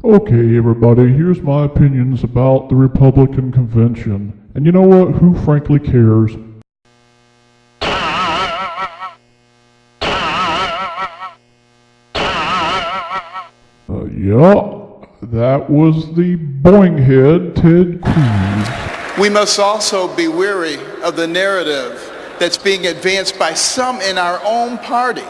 Okay, everybody, here's my opinions about the Republican convention. And you know what? Who frankly cares? Yeah, that was the boing head, Ted Cruz. We must also be weary of the narrative that's being advanced by some in our own party.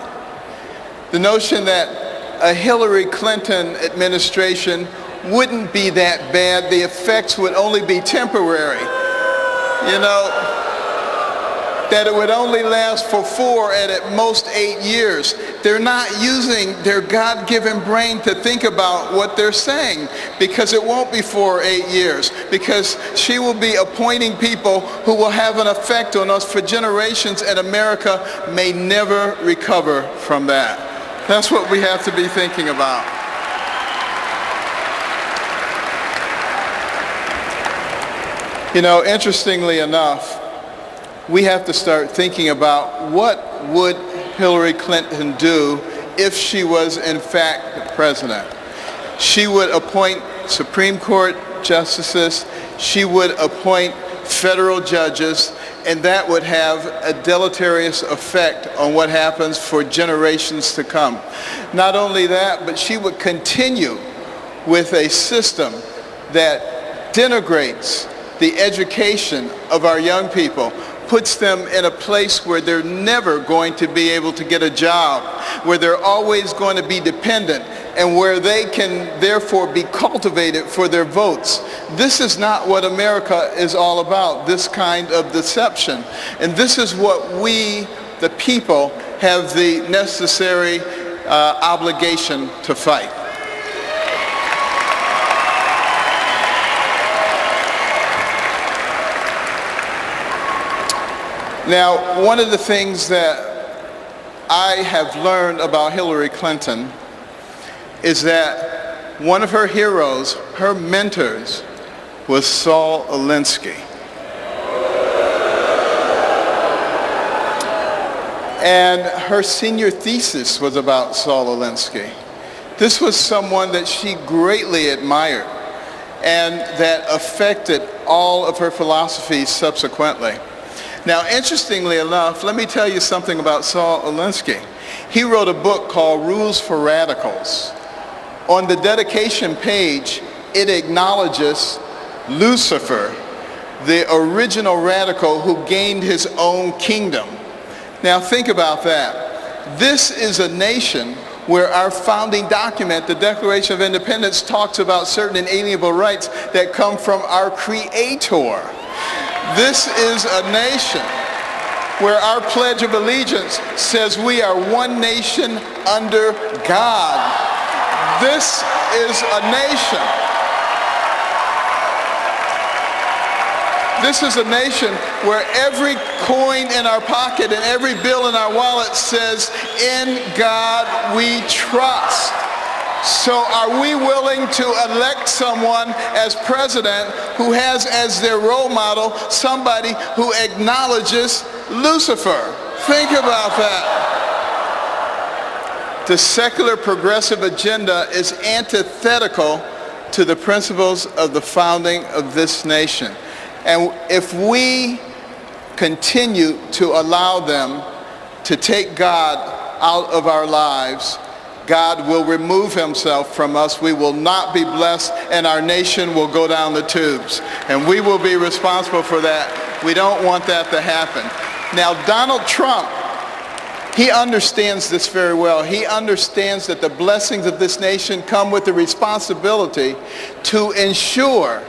The notion that a Hillary Clinton administration wouldn't be that bad, the effects would only be temporary. You know, that it would only last for 4 and at most 8 years. They're not using their God-given brain to think about what they're saying, because it won't be 4 or 8 years, because she will be appointing people who will have an effect on us for generations, and America may never recover from that. That's what we have to be thinking about. You know, interestingly enough, we have to start thinking about what would Hillary Clinton do if she was in fact the president. She would appoint Supreme Court justices, she would appoint federal judges, and that would have a deleterious effect on what happens for generations to come. Not only that, but she would continue with a system that denigrates the education of our young people, puts them in a place where they're never going to be able to get a job, where they're always going to be dependent, and where they can therefore be cultivated for their votes. This is not what America is all about, this kind of deception. And this is what we, the people, have the necessary obligation to fight. Now, one of the things that I have learned about Hillary Clinton is that one of her heroes, her mentors, was Saul Alinsky. And her senior thesis was about Saul Alinsky. This was someone that she greatly admired and that affected all of her philosophies subsequently. Now, interestingly enough, let me tell you something about Saul Alinsky. He wrote a book called Rules for Radicals. On the dedication page, it acknowledges Lucifer, the original radical who gained his own kingdom. Now, think about that. This is a nation where our founding document, the Declaration of Independence, talks about certain inalienable rights that come from our Creator. This is a nation where our Pledge of Allegiance says we are one nation under God. This is a nation. This is a nation where every coin in our pocket and every bill in our wallet says, "In God we trust." So are we willing to elect someone as president who has as their role model somebody who acknowledges Lucifer? Think about that. The secular progressive agenda is antithetical to the principles of the founding of this nation. And if we continue to allow them to take God out of our lives, God will remove himself from us. We will not be blessed, and our nation will go down the tubes. And we will be responsible for that. We don't want that to happen. Now, Donald Trump, he understands this very well. He understands that the blessings of this nation come with the responsibility to ensure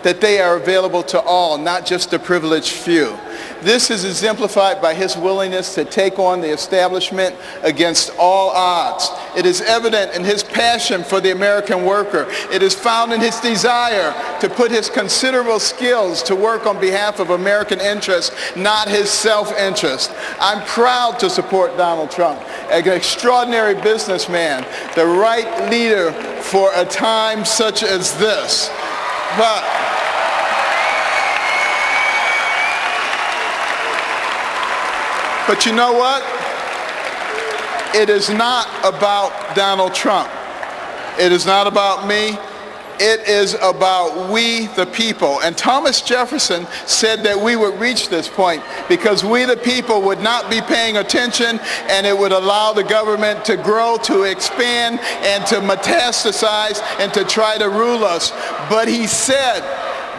that they are available to all, not just the privileged few. This is exemplified by his willingness to take on the establishment against all odds. It is evident in his passion for the American worker. It is found in his desire to put his considerable skills to work on behalf of American interests, not his self-interest. I'm proud to support Donald Trump, an extraordinary businessman, the right leader for a time such as this. But you know what? It is not about Donald Trump. It is not about me. It is about we the people. And Thomas Jefferson said that we would reach this point because we the people would not be paying attention, and it would allow the government to grow, to expand, and to metastasize, and to try to rule us. But he said,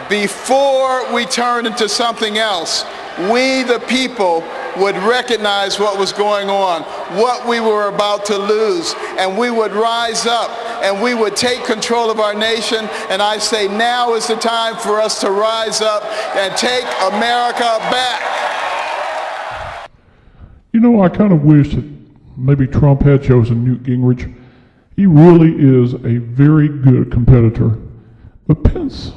before we turn into something else, we the people would recognize what was going on, what we were about to lose, and we would rise up and we would take control of our nation. And I say now is the time for us to rise up and take America back. You know, I kind of wish that maybe Trump had chosen Newt Gingrich. He really is a very good competitor. But Pence,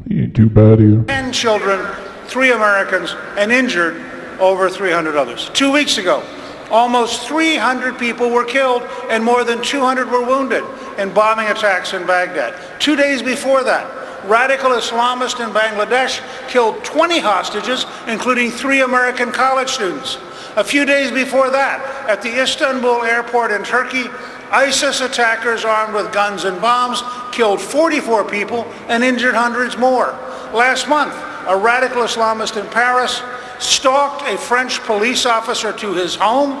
he ain't too bad either. 10 children, 3 Americans, and injured over 300 others. 2 weeks ago, almost 300 people were killed and more than 200 were wounded in bombing attacks in Baghdad. 2 days before that, radical Islamists in Bangladesh killed 20 hostages, including 3 American college students. A few days before that, at the Istanbul airport in Turkey, ISIS attackers armed with guns and bombs killed 44 people and injured hundreds more. Last month, a radical Islamist in Paris stalked a French police officer to his home,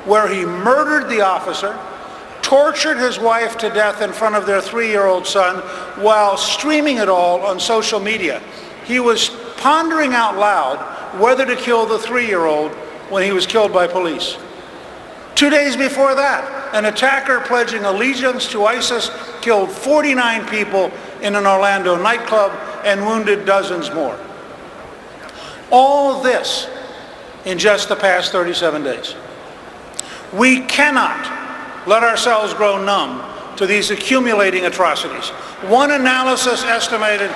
where he murdered the officer, tortured his wife to death in front of their 3-year-old son, while streaming it all on social media. He was pondering out loud whether to kill the 3-year-old when he was killed by police. 2 days before that, an attacker pledging allegiance to ISIS killed 49 people in an Orlando nightclub and wounded dozens more. All this in just the past 37 days. We cannot let ourselves grow numb to these accumulating atrocities. One analysis estimated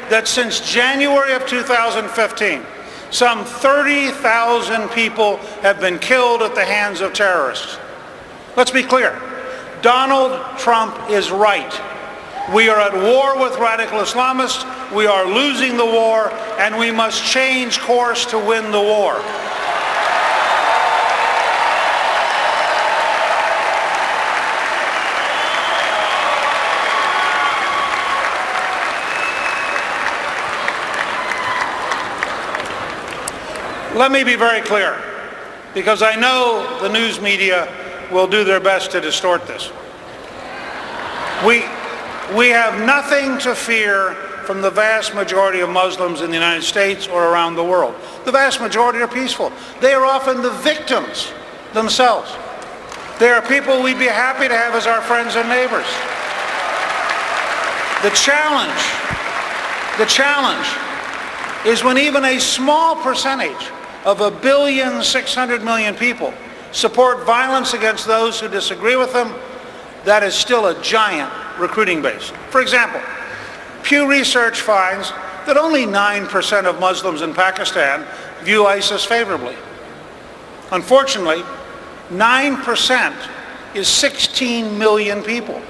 that since January of 2015, some 30,000 people have been killed at the hands of terrorists. Let's be clear. Donald Trump is right. We are at war with radical Islamists. We are losing the war, and we must change course to win the war. Let me be very clear, because I know the news media will do their best to distort this. We have nothing to fear from the vast majority of Muslims in the United States or around the world. The vast majority are peaceful. They are often the victims themselves. They are people we'd be happy to have as our friends and neighbors. The challenge is when even a small percentage of 1,600,000,000 people support violence against those who disagree with them. That is still a giant recruiting base. For example, Pew Research finds that only 9% of Muslims in Pakistan view ISIS favorably. Unfortunately, 9% is 16 million people.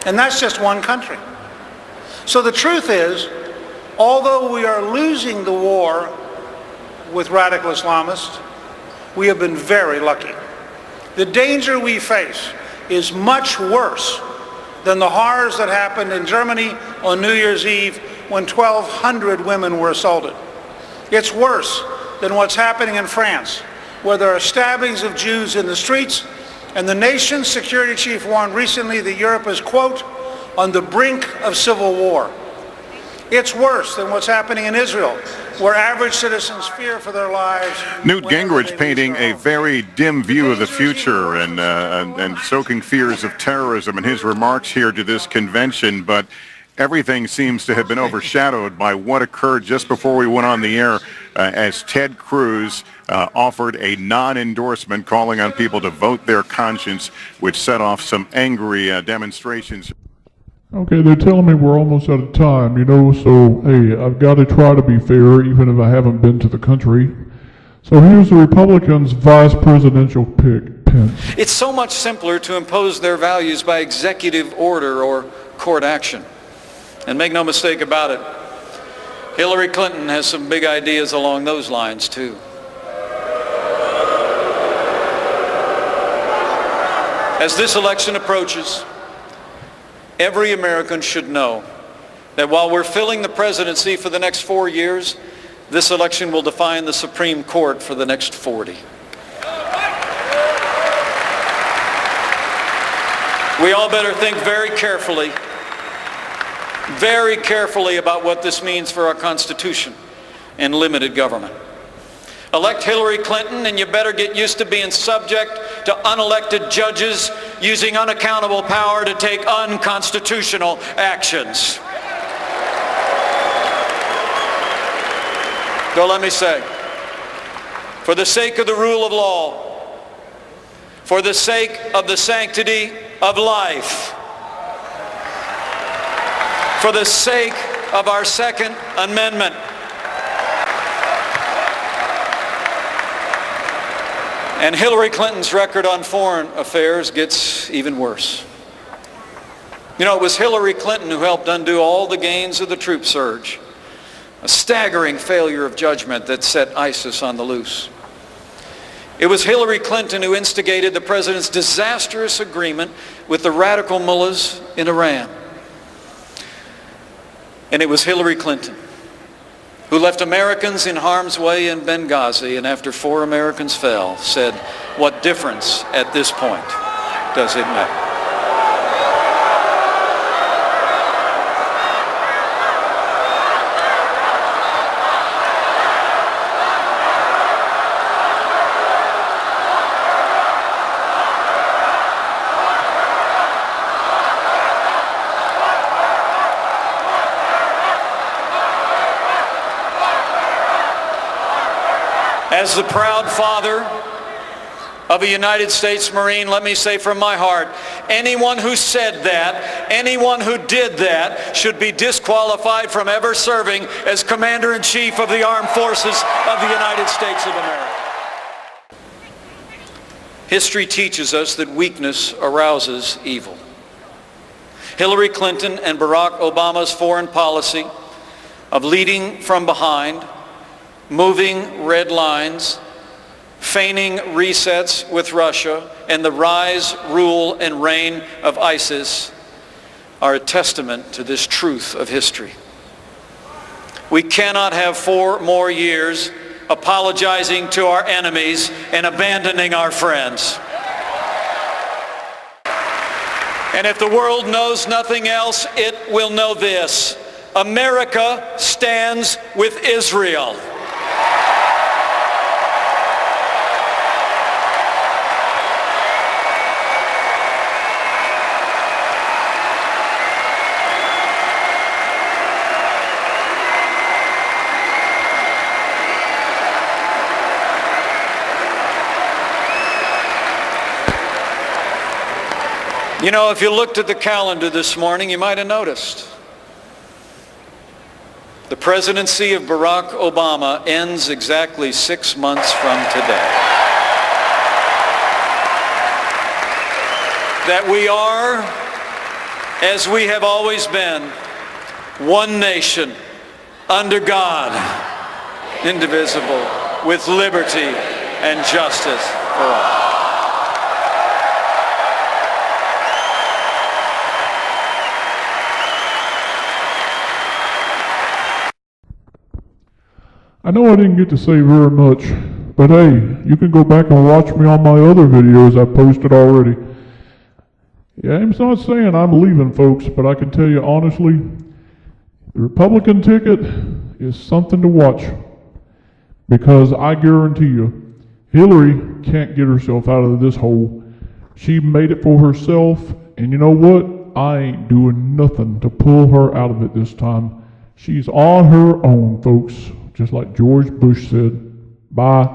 And that's just one country. So the truth is, although we are losing the war with radical Islamists, we have been very lucky. The danger we face is much worse than the horrors that happened in Germany on New Year's Eve when 1,200 women were assaulted. It's worse than what's happening in France, where there are stabbings of Jews in the streets, and the nation's security chief warned recently that Europe is, quote, on the brink of civil war. It's worse than what's happening in Israel, where average citizens fear for their lives. Newt Gingrich painting a very dim view of the future and stoking fears of terrorism in his remarks here to this convention, but everything seems to have been overshadowed by what occurred just before we went on the air as Ted Cruz offered a non-endorsement calling on people to vote their conscience, which set off some angry demonstrations. Okay, they're telling me we're almost out of time, so hey, I've got to try to be fair even if I haven't been to the country. So here's the Republicans' vice presidential pick, Pence. It's so much simpler to impose their values by executive order or court action. And make no mistake about it, Hillary Clinton has some big ideas along those lines, too. As this election approaches, every American should know that while we're filling the presidency for the next 4 years, this election will define the Supreme Court for the next 40. We all better think very carefully about what this means for our Constitution and limited government. Elect Hillary Clinton, and you better get used to being subject to unelected judges using unaccountable power to take unconstitutional actions. So let me say, for the sake of the rule of law, for the sake of the sanctity of life, for the sake of our Second Amendment, and Hillary Clinton's record on foreign affairs gets even worse. You know, it was Hillary Clinton who helped undo all the gains of the troop surge, a staggering failure of judgment that set ISIS on the loose. It was Hillary Clinton who instigated the president's disastrous agreement with the radical mullahs in Iran. And it was Hillary Clinton who left Americans in harm's way in Benghazi, and after 4 Americans fell, said, "What difference at this point does it make?" As the proud father of a United States Marine, let me say from my heart, anyone who said that, anyone who did that, should be disqualified from ever serving as Commander-in-Chief of the Armed Forces of the United States of America. History teaches us that weakness arouses evil. Hillary Clinton and Barack Obama's foreign policy of leading from behind, moving red lines, feigning resets with Russia, and the rise, rule, and reign of ISIS are a testament to this truth of history. We cannot have 4 more years apologizing to our enemies and abandoning our friends. And if the world knows nothing else, it will know this: America stands with Israel. You know, if you looked at the calendar this morning, you might have noticed the presidency of Barack Obama ends exactly 6 months from today. That we are, as we have always been, one nation, under God, indivisible, with liberty and justice for all. I know I didn't get to say very much, but hey, you can go back and watch me on my other videos I've posted already. Yeah, I'm not saying I'm leaving, folks, but I can tell you honestly, the Republican ticket is something to watch, because I guarantee you, Hillary can't get herself out of this hole. She made it for herself, and you know what? I ain't doing nothing to pull her out of it this time. She's on her own, folks. Just like George Bush said. Bye.